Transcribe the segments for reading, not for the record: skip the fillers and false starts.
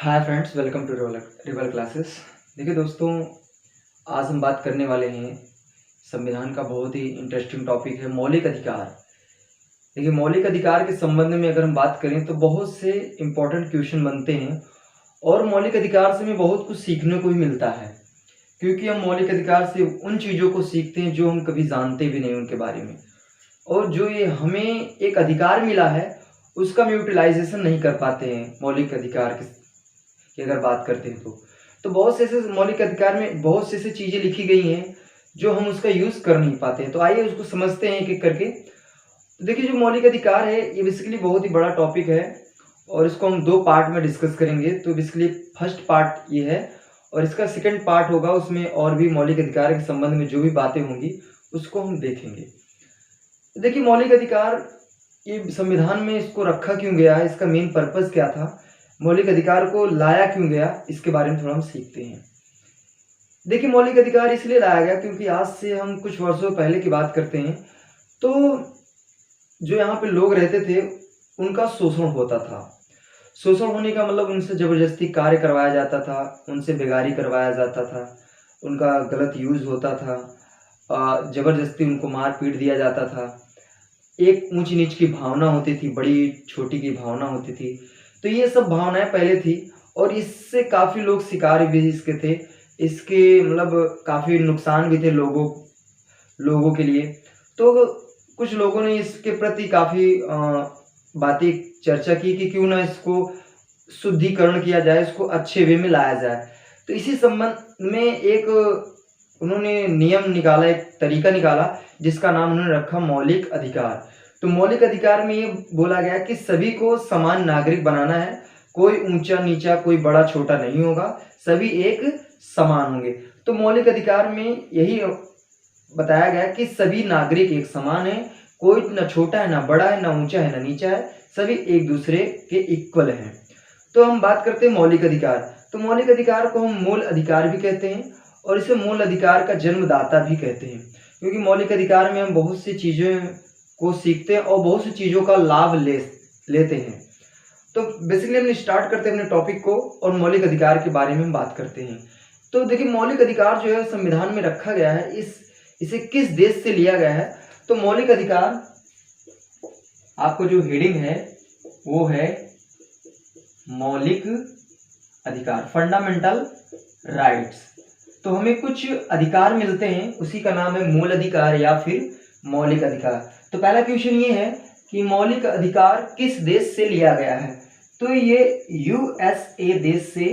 Hi friends, welcome to Rival classes. देखिए दोस्तों, आज हम बात करने वाले हैं संविधान का बहुत ही इंटरेस्टिंग टॉपिक है मौलिक अधिकार। देखिए, मौलिक अधिकार के संबंध में अगर हम बात करें तो बहुत से इम्पोर्टेंट क्वेश्चन बनते हैं और मौलिक अधिकार से हमें बहुत कुछ सीखने को भी मिलता है, क्योंकि हम मौलिक अधिकार से उन चीज़ों को सीखते हैं जो हम कभी जानते भी नहीं उनके बारे में, और जो ये हमें एक अधिकार मिला है उसका हम यूटिलाइजेशन नहीं कर पाते हैं। मौलिक अधिकार की अगर बात करते हैं तो बहुत से ऐसे मौलिक अधिकार में बहुत से ऐसी चीज़ें लिखी गई हैं जो हम उसका यूज़ कर नहीं पाते हैं। तो आइए उसको समझते हैं एक एक करके। तो देखिए, जो मौलिक अधिकार है ये बेसिकली बहुत ही बड़ा टॉपिक है और इसको हम दो पार्ट में डिस्कस करेंगे। तो बेसिकली फर्स्ट पार्ट ये है और इसका सेकंड पार्ट होगा, उसमें और भी मौलिक अधिकार के संबंध में जो भी बातें होंगी उसको हम देखेंगे। तो देखिए, मौलिक अधिकार ये संविधान में इसको रखा क्यों गया है, इसका मेन पर्पस क्या था, मौलिक अधिकार को लाया क्यों गया, इसके बारे में थोड़ा हम सीखते हैं। देखिए, मौलिक अधिकार इसलिए लाया गया क्योंकि आज से हम कुछ वर्षों पहले की बात करते हैं तो जो यहाँ पे लोग रहते थे उनका शोषण होता था। शोषण होने का मतलब उनसे ज़बरदस्ती कार्य करवाया जाता था, उनसे बेगारी करवाया जाता था, उनका गलत यूज़ होता था, ज़बरदस्ती उनको मार पीट दिया जाता था। एक ऊंच नीच की भावना होती थी, बड़ी छोटी की भावना होती थी। तो ये सब भावनाएं पहले थी और इससे काफ़ी लोग शिकार भी इसके थे। इसके मतलब काफ़ी नुकसान भी थे लोगों के लिए। तो कुछ लोगों ने इसके प्रति काफ़ी बातें चर्चा की कि क्यों ना इसको शुद्धिकरण किया जाए, इसको अच्छे वे में लाया जाए। तो इसी संबंध में एक उन्होंने नियम निकाला, एक तरीका निकाला जिसका नाम उन्होंने रखा मौलिक अधिकार। तो मौलिक अधिकार में ये बोला गया कि सभी को समान नागरिक बनाना है, कोई ऊंचा नीचा कोई बड़ा छोटा नहीं होगा, सभी एक समान होंगे। तो मौलिक अधिकार में यही बताया गया कि सभी नागरिक एक समान है, कोई ना छोटा है ना बड़ा है, ना ऊंचा है ना नीचा है, सभी एक दूसरे के इक्वल हैं। तो हम बात करते हैं मौलिक अधिकार। तो मौलिक अधिकार को हम मूल अधिकार भी कहते हैं और इसे मूल अधिकार का जन्मदाता भी कहते हैं, क्योंकि मौलिक अधिकार में हम बहुत सी चीज़ें को सीखते हैं और बहुत सी चीज़ों का लाभ लेते हैं। तो बेसिकली हम स्टार्ट करते हैं अपने टॉपिक को और मौलिक अधिकार के बारे में हम बात करते हैं। तो देखिए, मौलिक अधिकार जो है संविधान में रखा गया है, इसे किस देश से लिया गया है। तो मौलिक अधिकार, आपको जो हेडिंग है वो है मौलिक अधिकार, फंडामेंटल राइट्स। तो हमें कुछ अधिकार मिलते हैं, उसी का नाम है मूल अधिकार या फिर मौलिक अधिकार। तो पहला क्वेश्चन ये है कि मौलिक अधिकार किस देश से लिया गया है। तो ये यूएसए देश से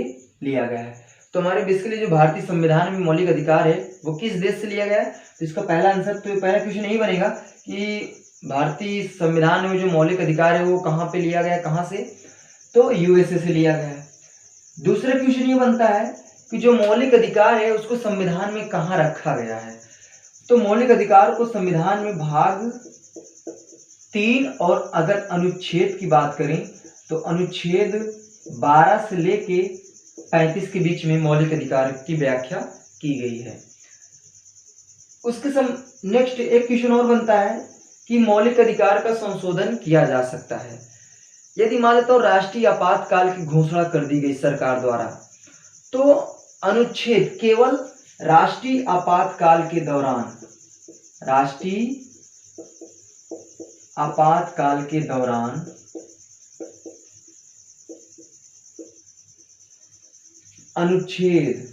लिया गया है। तो हमारे बेसिकली जो भारतीय संविधान में मौलिक अधिकार है वो किस देश से लिया गया है। तो इसका पहला आंसर, तो पहला क्वेश्चन यही बनेगा कि भारतीय संविधान में जो मौलिक अधिकार है वो कहाँ पे लिया गया, कहाँ से, तो यूएसए से लिया गया है। दूसरा क्वेश्चन ये बनता है कि जो मौलिक अधिकार है उसको संविधान में कहाँ रखा गया है। तो मौलिक अधिकार को संविधान में भाग 3 और अगर अनुच्छेद की बात करें तो अनुच्छेद 12 से लेके 35 के बीच में मौलिक अधिकार की व्याख्या की गई है। उसके नेक्स्ट एक क्वेश्चन और बनता है कि मौलिक अधिकार का संशोधन किया जा सकता है यदि मान लेता हूं राष्ट्रीय आपातकाल की घोषणा कर दी गई सरकार द्वारा। तो अनुच्छेद केवल राष्ट्रीय आपातकाल के दौरान, राष्ट्रीय आपातकाल के दौरान अनुच्छेद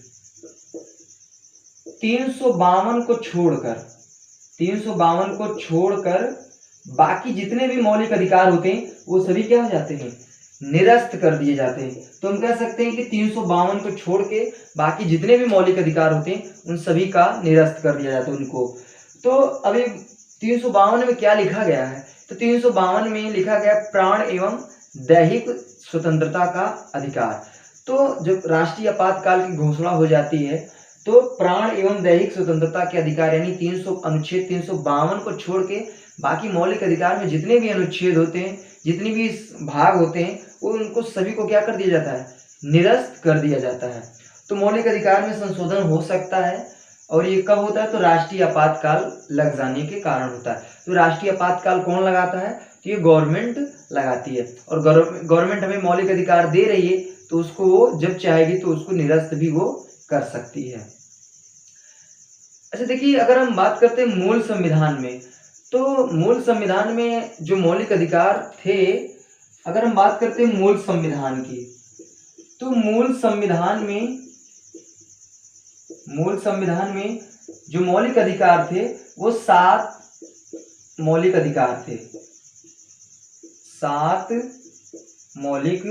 352 को छोड़कर बाकी जितने भी मौलिक अधिकार होते हैं वो सभी क्या हो जाते हैं, निरस्त कर दिए जाते हैं। तो हम कह सकते हैं कि 352 को छोड़ के बाकी जितने भी मौलिक अधिकार होते हैं उन सभी का निरस्त कर दिया जाता है उनको। तो अभी 352 में क्या लिखा गया है, तो 352 में लिखा गया प्राण एवं दैहिक स्वतंत्रता का अधिकार। तो जब राष्ट्रीय आपातकाल की घोषणा हो जाती है तो प्राण एवं दैहिक स्वतंत्रता के अधिकार यानी अनुच्छेद 352 को छोड़ के बाकी मौलिक अधिकार में जितने भी अनुच्छेद होते हैं, जितने भी भाग होते हैं, वो उनको सभी को क्या कर दिया जाता है, निरस्त कर दिया जाता है। तो मौलिक अधिकार में संशोधन हो सकता है और ये कब होता है, तो राष्ट्रीय आपातकाल लग जाने के कारण होता है। तो राष्ट्रीय आपातकाल कौन लगाता है, तो ये गवर्नमेंट लगाती है, और गवर्नमेंट हमें मौलिक अधिकार दे रही है तो उसको वो जब चाहेगी तो उसको निरस्त भी वो कर सकती है। अच्छा देखिए, अगर हम बात करते हैं मूल संविधान में, तो मूल संविधान में जो मौलिक अधिकार थे, अगर हम बात करते हैं मूल संविधान की, तो मूल संविधान में जो मौलिक अधिकार थे वो 7 मौलिक अधिकार थे। 7 मौलिक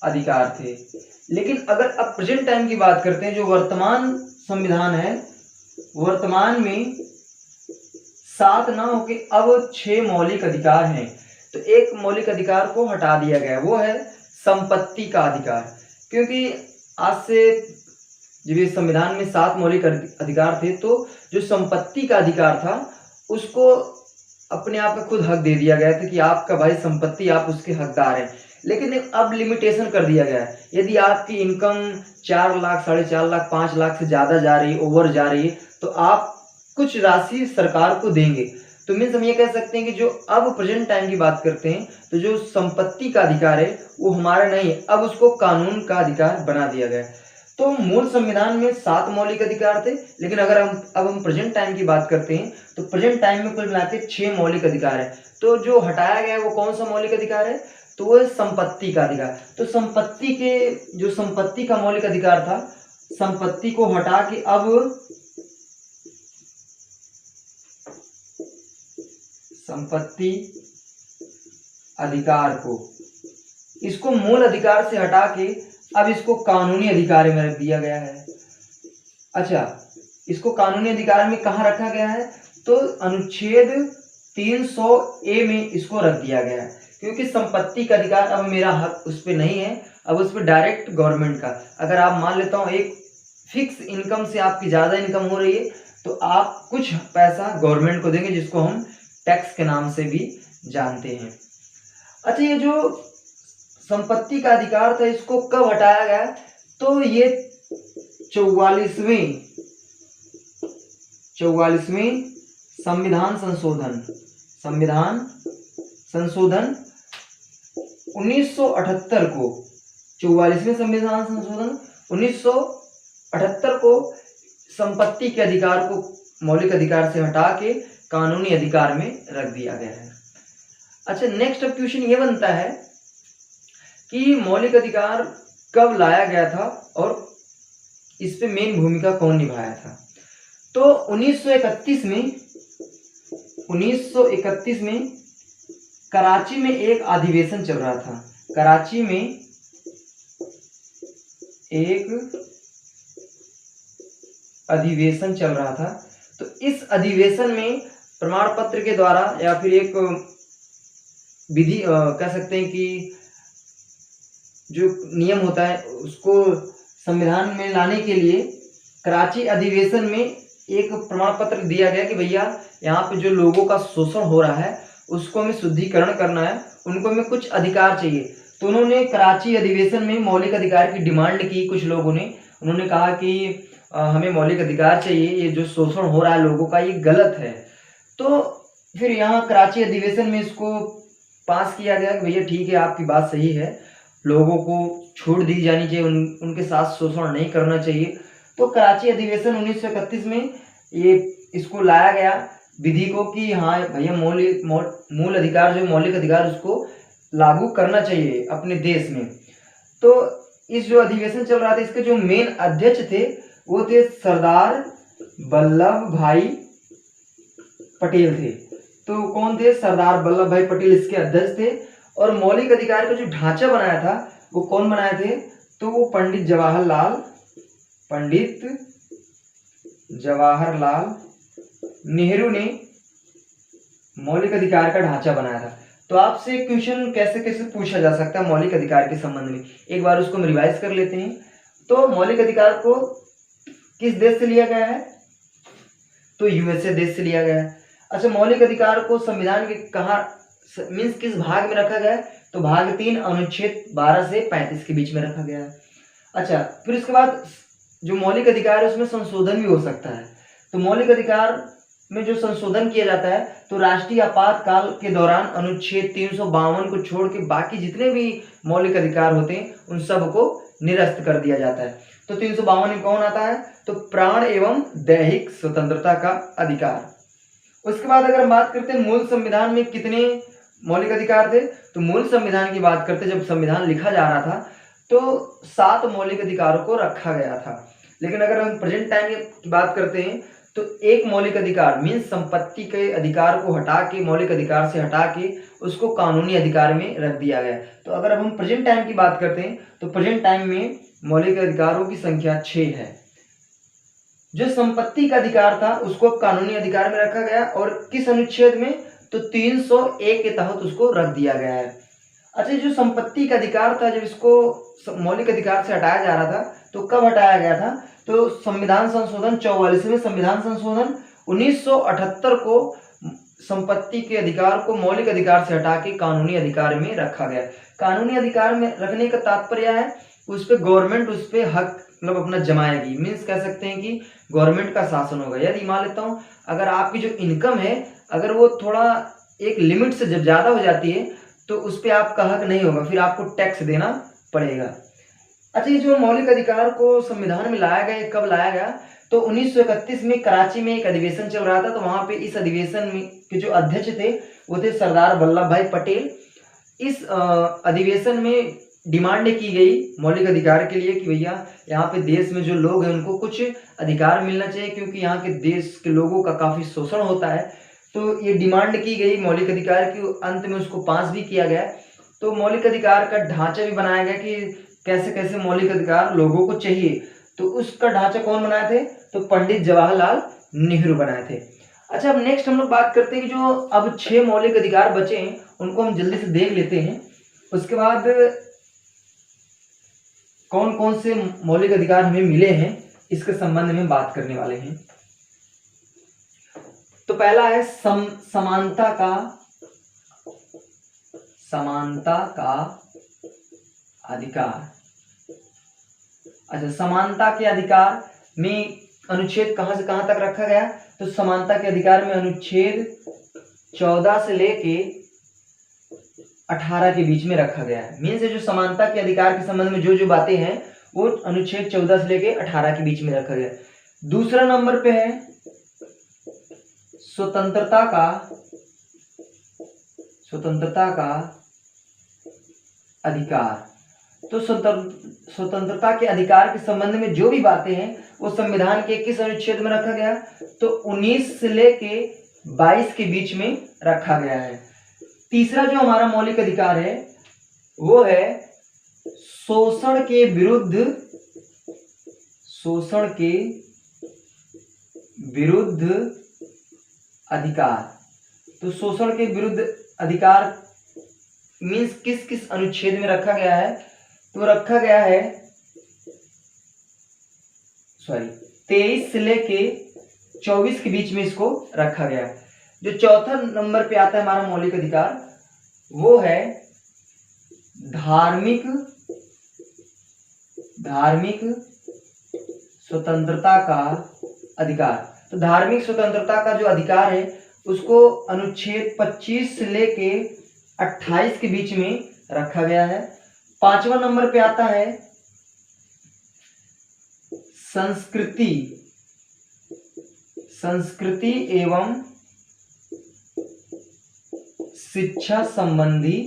अधिकार थे। लेकिन अगर अब प्रेजेंट टाइम की बात करते हैं, जो वर्तमान संविधान है, वर्तमान में 7 ना होके अब 6 मौलिक अधिकार हैं। तो एक मौलिक अधिकार को हटा दिया गया, वो है संपत्ति का अधिकार। क्योंकि आज से जब ये संविधान में 7 मौलिक अधिकार थे, तो जो संपत्ति का अधिकार था उसको अपने आप में खुद हक दे दिया गया था कि आपका भाई संपत्ति, आप उसके हकदार हैं। लेकिन अब लिमिटेशन कर दिया गया है, यदि आपकी इनकम 4 लाख, 4.5 लाख, 5 लाख से ज़्यादा जा रही है, ओवर जा रही है, तो आप कुछ राशि सरकार को देंगे। तो मीन्स हम ये कह सकते हैं कि जो अब प्रेजेंट टाइम की बात करते हैं, तो जो संपत्ति का अधिकार है वो हमारा नहीं है, अब उसको कानून का अधिकार बना दिया गया है। तो मूल संविधान में 7 मौलिक अधिकार थे, लेकिन अगर हम प्रेजेंट टाइम की बात करते हैं, तो प्रेजेंट टाइम में कुल मिलाकर 6 मौलिक अधिकार है। तो जो हटाया गया है वो कौन सा मौलिक अधिकार है? तो वो है संपत्ति का अधिकार। तो संपत्ति का मौलिक अधिकार था, संपत्ति को हटा के अब संपत्ति अधिकार को, इसको मूल अधिकार से हटा के अब इसको कानूनी अधिकार में रख दिया गया है। अच्छा, इसको कानूनी अधिकार में कहाँ रखा गया है? तो अनुच्छेद 300A में इसको रख दिया गया है, क्योंकि संपत्ति का अधिकार अब मेरा हक उस पर नहीं है, अब उस पर डायरेक्ट गवर्नमेंट का। अगर आप मान लेता हूँ एक फिक्स इनकम से आपकी ज़्यादा इनकम हो रही है, तो आप कुछ पैसा गवर्नमेंट को देंगे, जिसको हम टैक्स के नाम से भी जानते हैं। अच्छा, ये जो संपत्ति का अधिकार था, इसको कब हटाया गया? तो ये 44वें संविधान संशोधन 1978 को, 44वें संविधान संशोधन 1978 को संपत्ति के अधिकार को मौलिक अधिकार से हटा के कानूनी अधिकार में रख दिया गया है। अच्छा, नेक्स्ट अब क्वेश्चन ये बनता है कि मौलिक अधिकार कब लाया गया था और इस पे मेन भूमिका कौन निभाया था? तो 1931 में कराची में एक अधिवेशन चल रहा था। कराची में एक अधिवेशन चल रहा था। तो इस अधिवेशन में प्रमाण पत्र के द्वारा या फिर एक विधि कह सकते हैं कि जो नियम होता है उसको संविधान में लाने के लिए कराची अधिवेशन में एक प्रमाण पत्र दिया गया कि भैया यहाँ पे जो लोगों का शोषण हो रहा है उसको हमें शुद्धिकरण करना है, उनको हमें कुछ अधिकार चाहिए। तो उन्होंने कराची अधिवेशन में मौलिक अधिकार की डिमांड की। कुछ लोगों ने, उन्होंने कहा कि हमें मौलिक अधिकार चाहिए, ये जो शोषण हो रहा है लोगों का ये गलत है। तो फिर यहाँ कराची अधिवेशन में इसको पास किया गया कि भैया ठीक है, आपकी बात सही है, लोगों को छूट दी जानी चाहिए, उनके साथ शोषण नहीं करना चाहिए। तो कराची अधिवेशन 1931 में ये इसको लाया गया विधि को कि हाँ भैया मूल अधिकार जो मौलिक अधिकार उसको लागू करना चाहिए अपने देश में। तो इस जो अधिवेशन चल रहा था, इसके जो मेन अध्यक्ष थे वो थे सरदार वल्लभ भाई पटेल थे। तो कौन थे? सरदार वल्लभ भाई पटेल इसके अध्यक्ष थे। और मौलिक अधिकार का जो ढांचा बनाया था वो कौन बनाए थे? तो वो पंडित जवाहरलाल नेहरू ने मौलिक अधिकार का ढांचा बनाया था। तो आपसे क्वेश्चन कैसे कैसे पूछा जा सकता है मौलिक अधिकार के संबंध में, एक बार उसको हम रिवाइज कर लेते हैं। तो मौलिक अधिकार को किस देश से लिया गया है? तो यूएसए देश से लिया गया है। अच्छा, मौलिक अधिकार को संविधान के कहाँ मीन्स किस भाग में रखा गया है? तो भाग 3 अनुच्छेद 12 से 35 के बीच में रखा गया है। अच्छा, फिर इसके बाद जो मौलिक अधिकार है उसमें संशोधन भी हो सकता है। तो मौलिक अधिकार में जो संशोधन किया जाता है तो राष्ट्रीय आपातकाल के दौरान अनुच्छेद 352 को छोड़ के बाकी जितने भी मौलिक अधिकार होते हैं उन सबको निरस्त कर दिया जाता है। तो 352 में कौन आता है? तो प्राण एवं दैहिक स्वतंत्रता का अधिकार। उसके बाद अगर हम बात करते हैं मूल संविधान में कितने मौलिक अधिकार थे, तो मूल संविधान की बात करते जब संविधान लिखा जा रहा था तो 7 मौलिक अधिकारों को रखा गया था। लेकिन अगर हम प्रेजेंट टाइम की बात करते हैं तो एक मौलिक अधिकार मीन्स संपत्ति के अधिकार को हटा के, मौलिक अधिकार से हटा के उसको कानूनी अधिकार में रख दिया गया। तो अगर अब हम प्रेजेंट टाइम की बात करते हैं तो प्रेजेंट टाइम में मौलिक अधिकारों की संख्या 6 है। जो संपत्ति का अधिकार था उसको कानूनी अधिकार में रखा गया और किस अनुच्छेद में? तो 301 के तहत उसको रख दिया गया है। अच्छा, जो संपत्ति का अधिकार था जब इसको मौलिक अधिकार से हटाया जा रहा था तो कब हटाया गया था? तो संविधान संशोधन 44वें संविधान संशोधन 1978 को संपत्ति के अधिकार को मौलिक अधिकार से हटा के कानूनी अधिकार में रखा गया। कानूनी अधिकार में रखने का तात्पर्य है उस पर गवर्नमेंट उस पर हक मतलब अपना जमाएगी, मीन्स कह सकते हैं कि गवर्नमेंट का शासन होगा। यदि मान लेता हूँ अगर आपकी जो इनकम है अगर वो थोड़ा एक लिमिट से जब ज़्यादा हो जाती है तो उस पर आपका हक नहीं होगा, फिर आपको टैक्स देना पड़ेगा। अच्छा, ये जो मौलिक अधिकार को संविधान में लाया गया, कब लाया गया? तो 1931 में कराची में एक अधिवेशन चल रहा था, तो वहाँ पे इस अधिवेशन में के जो अध्यक्ष थे वो थे सरदार वल्लभ भाई पटेल। इस अधिवेशन में डिमांड की गई मौलिक अधिकार के लिए कि भैया यहाँ पे देश में जो लोग हैं उनको कुछ अधिकार मिलना चाहिए, क्योंकि यहाँ के देश के लोगों का काफ़ी शोषण होता है। तो ये डिमांड की गई मौलिक अधिकार की, अंत में उसको पास भी किया गया। तो मौलिक अधिकार का ढांचा भी बनाया गया कि कैसे कैसे मौलिक अधिकार लोगों को चाहिए। तो उसका ढांचा कौन बनाए थे? तो पंडित जवाहरलाल नेहरू बनाए थे। अच्छा, अब नेक्स्ट हम लोग बात करते हैं कि जो अब 6 मौलिक अधिकार बचे हैं उनको हम जल्दी से देख लेते हैं। उसके बाद कौन कौन से मौलिक अधिकार हमें मिले हैं इसके संबंध में बात करने वाले हैं। तो पहला है समानता का अधिकार। अच्छा, समानता के अधिकार में अनुच्छेद कहां से कहां तक रखा गया? तो समानता के अधिकार में अनुच्छेद 14 से लेके 18 के बीच में रखा गया है। मीन्स जो समानता के अधिकार के संबंध में जो बातें हैं वो अनुच्छेद 14 से लेके 18 के बीच में रखा गया। दूसरा नंबर पे है स्वतंत्रता का अधिकार। तो स्वतंत्रता के अधिकार के संबंध में जो भी बातें हैं वो संविधान के किस अनुच्छेद में रखा गया? तो 19 से लेके 22 के बीच में रखा गया है। तीसरा जो हमारा मौलिक अधिकार है वो है शोषण के विरुद्ध अधिकार। तो शोषण के विरुद्ध अधिकार मीन्स किस किस अनुच्छेद में रखा गया है? तो रखा गया है 23 से लेके 24 के बीच में इसको रखा गया है। जो चौथा नंबर पे आता है हमारा मौलिक अधिकार वो है धार्मिक स्वतंत्रता का अधिकार। तो धार्मिक स्वतंत्रता का जो अधिकार है उसको अनुच्छेद 25 से लेके 28 के बीच में रखा गया है। पांचवा नंबर पे आता है संस्कृति एवं शिक्षा संबंधी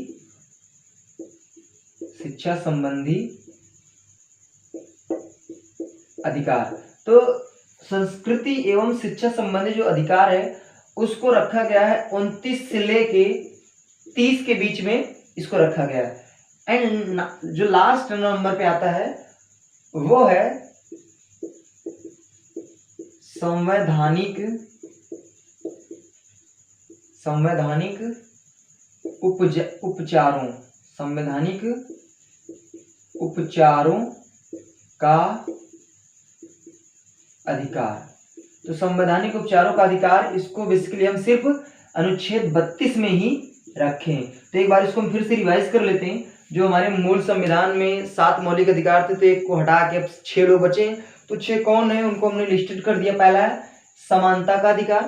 अधिकार। तो संस्कृति एवं शिक्षा संबंधी जो अधिकार है उसको रखा गया है 29 से लेके 30 के बीच में इसको रखा गया है। एंड जो लास्ट नंबर पे आता है वो है संवैधानिक उपचारों का अधिकार। तो संवैधानिक उपचारों का अधिकार इसको बेसिकली हम सिर्फ अनुच्छेद 32 में ही रखें। तो एक बार इसको हम फिर से रिवाइज कर लेते हैं। जो हमारे मूल संविधान में 7 मौलिक अधिकार थे तो एक को हटा के अब 6 लोग बचे। तो 6 कौन है उनको हमने लिस्टेड कर दिया। पहला है समानता का अधिकार,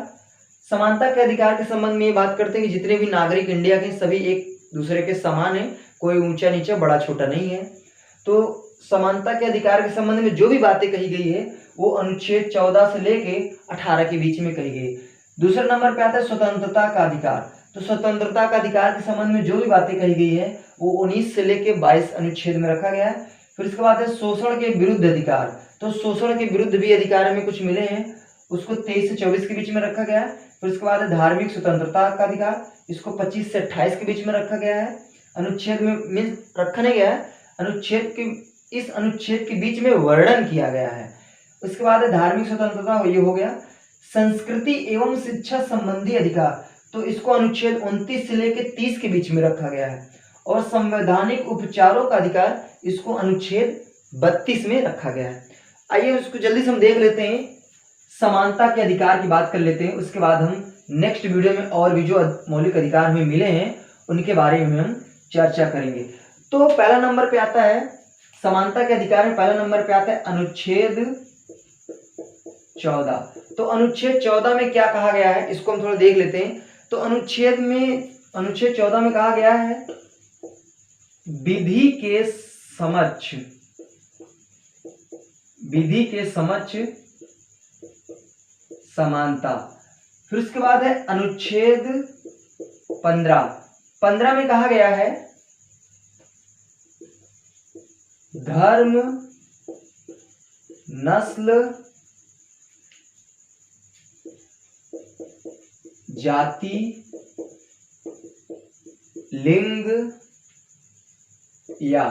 समानता के अधिकार के संबंध में ये बात करते हैं कि जितने भी नागरिक इंडिया के सभी एक दूसरे के समान हैं, कोई ऊंचा नीचा बड़ा छोटा नहीं है। तो समानता के अधिकार के संबंध में जो भी बातें कही गई है वो अनुच्छेद 14 से लेके 18 के बीच में कही गई। दूसरे नंबर पे आता है स्वतंत्रता का अधिकार। तो स्वतंत्रता का अधिकार के संबंध में जो भी बातें कही गई है वो 19 से लेके 22 अनुच्छेद में रखा गया है। फिर इसके बाद है शोषण के विरुद्ध अधिकार। तो शोषण के विरुद्ध भी अधिकार हमें कुछ मिले हैं, उसको 23 से 24 के बीच में रखा गया है। फिर इसके बाद है धार्मिक स्वतंत्रता का अधिकार, इसको 25 से 28 के बीच में रखा गया है। अनुच्छेद में मीन रखा नहीं गया है, अनुच्छेद के इस अनुच्छेद के बीच में वर्णन किया गया है। उसके बाद है धार्मिक स्वतंत्रता, ये हो गया। संस्कृति एवं शिक्षा संबंधी अधिकार, तो इसको अनुच्छेद 29 से लेकर 30 के बीच में रखा गया है। और संवैधानिक उपचारों का अधिकार, इसको अनुच्छेद 32 में रखा गया है। आइए उसको जल्दी से हम देख लेते हैं, समानता के अधिकार की बात कर लेते हैं। उसके बाद हम नेक्स्ट वीडियो में और भी जो मौलिक अधिकार हमें मिले हैं उनके बारे में हम चर्चा करेंगे। तो पहला नंबर पे आता है समानता के अधिकार में, पहला नंबर पे आता है अनुच्छेद 14। तो अनुच्छेद 14 में क्या कहा गया है इसको हम थोड़ा देख लेते हैं। तो अनुच्छेद 14 में कहा गया है विधि के समक्ष समानता। फिर उसके बाद है अनुच्छेद 15 में कहा गया है धर्म, नस्ल, जाति, लिंग या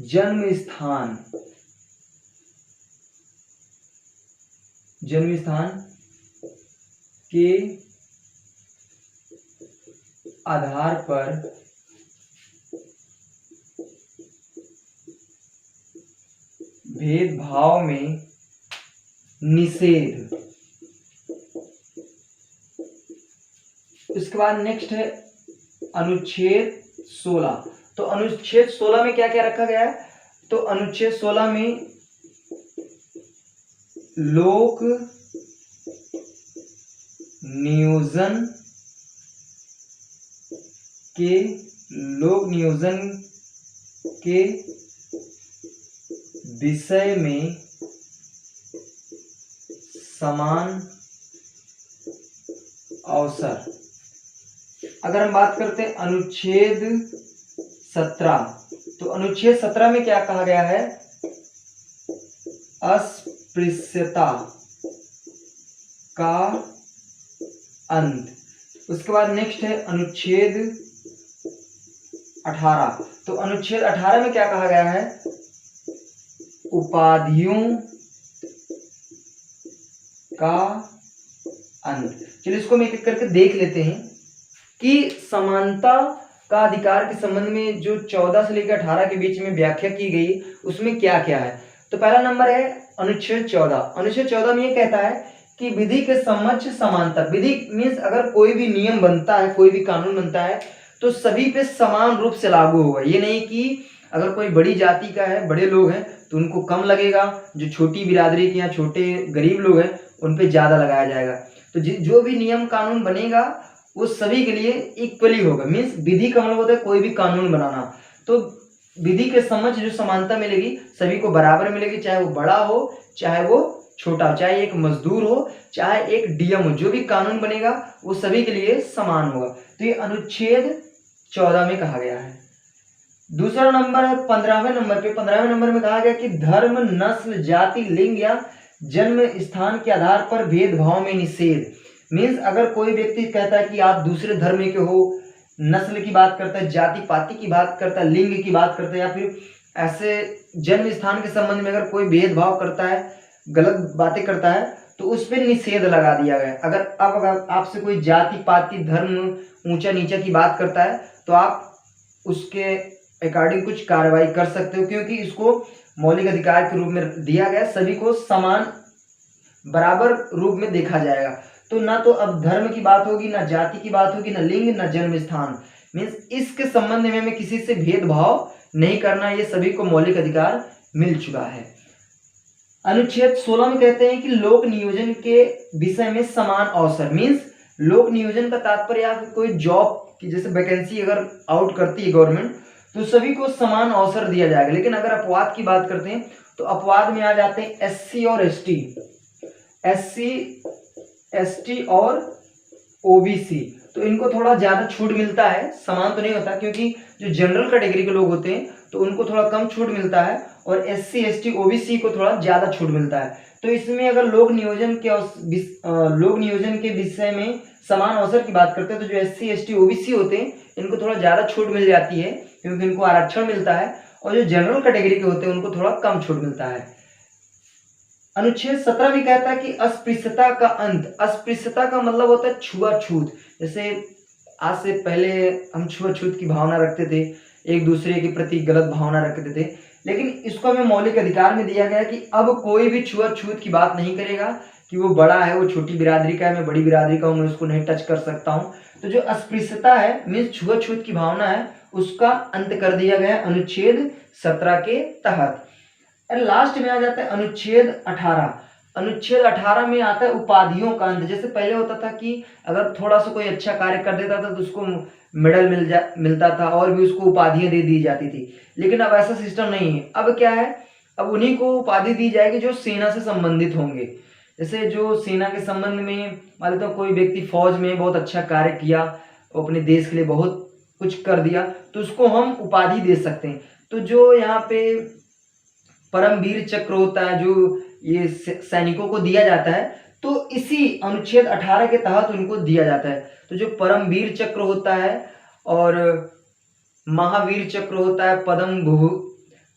जन्म स्थान के आधार पर भेदभाव में निषेध। इसके बाद नेक्स्ट है अनुच्छेद 16। तो अनुच्छेद 16 में क्या क्या रखा गया है? तो अनुच्छेद 16 में लोक नियोजन के विषय में समान अवसर। अगर हम बात करते हैं अनुच्छेद 17, तो अनुच्छेद 17 में क्या कहा गया है? अस्पृश्यता का अंत। उसके बाद नेक्स्ट है अनुच्छेद 18। तो अनुच्छेद 18 में क्या कहा गया है? उपाधियों का अंत। चलिए इसको हम एक एक करके देख लेते हैं कि समानता का अधिकार के संबंध में जो 14 से लेकर 18 के बीच में व्याख्या की गई उसमें क्या क्या है। तो पहला नंबर है अनुच्छेद 14। अनुच्छेद 14 में ये कहता है कि विधि के समक्ष समानता। विधि मीन्स अगर कोई भी नियम बनता है, कोई भी कानून बनता है तो सभी पे समान रूप से लागू होगा। ये नहीं कि अगर कोई बड़ी जाति का है, बड़े लोग हैं तो उनको कम लगेगा, जो छोटी बिरादरी के या छोटे गरीब लोग हैं उन पे ज्यादा लगाया जाएगा। तो जो भी नियम कानून बनेगा वो सभी के लिए इक्वली होगा। मीन्स विधि का मतलब होता है कोई भी कानून बनाना। तो विधि के समक्ष जो समानता मिलेगी सभी को बराबर मिलेगी, चाहे वो बड़ा हो चाहे वो छोटा हो, चाहे एक मजदूर हो चाहे एक डीएम हो। जो भी कानून बनेगा वो सभी के लिए समान होगा। तो ये अनुच्छेद 14 में कहा गया है। दूसरा नंबर है 15वें नंबर पे। 15वें नंबर में कहा गया कि धर्म, नस्ल, जाति, लिंग या जन्म स्थान के आधार पर भेदभाव में निषेध। मीन्स अगर कोई व्यक्ति कहता है कि आप दूसरे धर्म के हो, नस्ल की बात करता है, जाति पाति की बात करता है, लिंग की बात करता है, या फिर ऐसे जन्म स्थान के संबंध में अगर कोई भेदभाव करता है, गलत बातें करता है, तो उस पर निषेध लगा दिया गया। अगर आपसे कोई जाति पाति धर्म ऊंचा नीचा की बात करता है तो आप उसके अकॉर्डिंग कुछ कार्रवाई कर सकते हो, क्योंकि इसको मौलिक अधिकार के रूप में दिया गया। सभी को समान बराबर रूप में देखा जाएगा। तो ना तो अब धर्म की बात होगी, ना जाति की बात होगी, ना लिंग, ना जन्म स्थान। मीन्स इसके संबंध में हमें किसी से भेदभाव नहीं करना, ये सभी को मौलिक अधिकार मिल चुका है। अनुच्छेद 16 में कहते हैं कि लोक नियोजन के विषय में समान अवसर, मीन्स लोक नियोजन का तात्पर्य आपकी कोई जॉब की जैसे वैकेंसी अगर आउट करती है गवर्नमेंट तो सभी को समान अवसर दिया जाएगा। लेकिन अगर अपवाद की बात करते हैं तो अपवाद में आ जाते हैं एससी और एसटी और ओबीसी, तो इनको थोड़ा ज्यादा छूट मिलता है, समान तो नहीं होता क्योंकि जो जनरल कैटेगरी के लोग होते हैं तो उनको थोड़ा कम छूट मिलता है और एससी एसटी ओबीसी को थोड़ा ज्यादा छूट मिलता है। तो इसमें अगर लोक नियोजन के विषय में समान अवसर की बात करते हैं तो जो एससी एसटी ओबीसी होते हैं इनको थोड़ा ज्यादा छूट मिल जाती है क्योंकि इनको आरक्षण मिलता है, और जो जनरल कैटेगरी के होते हैं उनको थोड़ा कम छूट मिलता है। अनुच्छेद 17 भी कहता है कि अस्पृश्यता का अंत। अस्पृश्यता का मतलब होता है छुआछूत। जैसे आज से पहले हम छुआछूत की भावना रखते थे, एक दूसरे के प्रति गलत भावना रखते थे, लेकिन इसको हमें मौलिक अधिकार में दिया गया कि अब कोई भी छुआछूत की बात नहीं करेगा कि वो बड़ा है, वो छोटी बिरादरी का है, मैं बड़ी बिरादरी का हूँ, मैं उसको नहीं टच कर सकता हूँ। तो जो अस्पृश्यता है मीन्स छुआछूत की भावना है, उसका अंत कर दिया गया अनुच्छेद 17 के तहत। और लास्ट में आ जाता है अनुच्छेद 18। अनुच्छेद 18 में आता है उपाधियों का अंत। जैसे पहले होता था कि अगर थोड़ा सा कोई अच्छा कार्य कर देता था तो उसको मेडल मिलता था और भी उसको उपाधियां दे दी जाती थी, लेकिन अब ऐसा सिस्टम नहीं है। अब क्या है, अब उन्हीं को उपाधि दी जाएगी जो सेना से संबंधित होंगे। जैसे जो सेना के संबंध में मान लो कोई व्यक्ति फौज में बहुत अच्छा कार्य किया, अपने देश के लिए बहुत कुछ कर दिया, तो उसको हम उपाधि दे सकते हैं। तो जो यहाँ पे परमवीर चक्र होता है जो ये सैनिकों को दिया जाता है, तो इसी अनुच्छेद 18 के तहत उनको दिया जाता है। तो जो परमवीर चक्र होता है और महावीर चक्र होता है,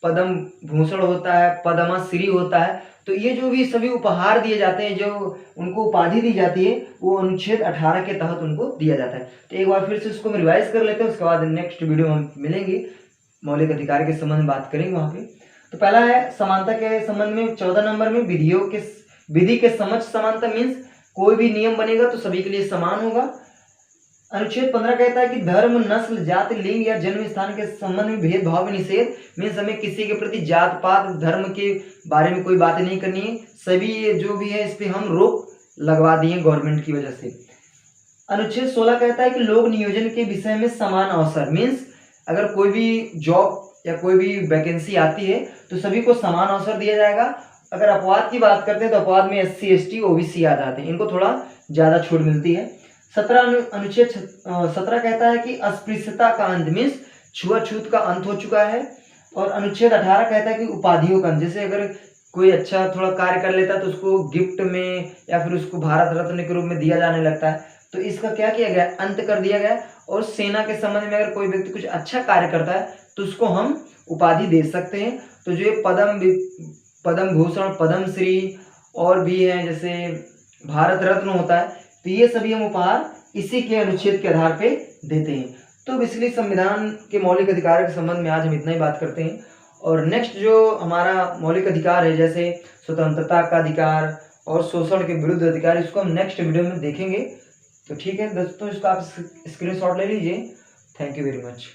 पद्म भूषण होता है, पद्मश्री होता है, तो ये जो भी सभी उपहार दिए जाते हैं, जो उनको उपाधि दी जाती है, वो अनुच्छेद 18 के तहत उनको दिया जाता है। तो एक बार फिर से इसको हम रिवाइज कर लेते हैं, उसके बाद नेक्स्ट वीडियो में हम मिलेंगे, मौलिक अधिकार के संबंध में बात करेंगे वहां पे। तो पहला है समानता के संबंध में 14 नंबर में विधि के समक्ष समानता, मीन्स कोई भी नियम बनेगा तो सभी के लिए समान होगा। अनुच्छेद 15 कहता है कि धर्म, नस्ल, जाति, लिंग या जन्म स्थान के संबंध में भेदभाव में निषेध, मीन्स हमें किसी के प्रति जात पात धर्म के बारे में कोई बातें नहीं करनी है, सभी जो भी है इस पे हम रोक लगवा दिए गवर्नमेंट की वजह से। अनुच्छेद 16 कहता है कि लोक नियोजन के विषय में समान अवसर, मीन्स अगर कोई भी जॉब या कोई भी वैकेंसी आती है तो सभी को समान अवसर दिया जाएगा। अगर अपवाद की बात करते हैं तो अपवाद में एससी एसटी ओबीसी आ जाते हैं, इनको थोड़ा ज्यादा छूट मिलती है। अनुच्छेद 17 कहता है कि अस्पृश्यता का अंत, मीन्स छुआछूत का अंत हो चुका है। और अनुच्छेद 18 कहता है कि उपाधियों का अंत, जैसे अगर कोई अच्छा थोड़ा कार्य कर लेता है तो उसको गिफ्ट में या फिर उसको भारत रत्न के रूप में दिया जाने लगता है, तो इसका क्या किया गया, अंत कर दिया गया। और सेना के संबंध में अगर कोई व्यक्ति कुछ अच्छा कार्य करता है तो उसको हम उपाधि दे सकते हैं। तो जो पद्म भूषण, पद्मश्री और भी है जैसे भारत रत्न होता है, तो ये सभी हम उपहार इसी के अनुच्छेद के आधार पे देते हैं। तो इसलिए संविधान के मौलिक अधिकार के संबंध में आज हम इतना ही बात करते हैं। और नेक्स्ट जो हमारा मौलिक अधिकार है जैसे स्वतंत्रता का अधिकार और शोषण के विरुद्ध अधिकार, इसको हम नेक्स्ट वीडियो में देखेंगे। तो ठीक है दोस्तों, इसका आप स्क्रीनशॉट ले लीजिए। Thank you very much.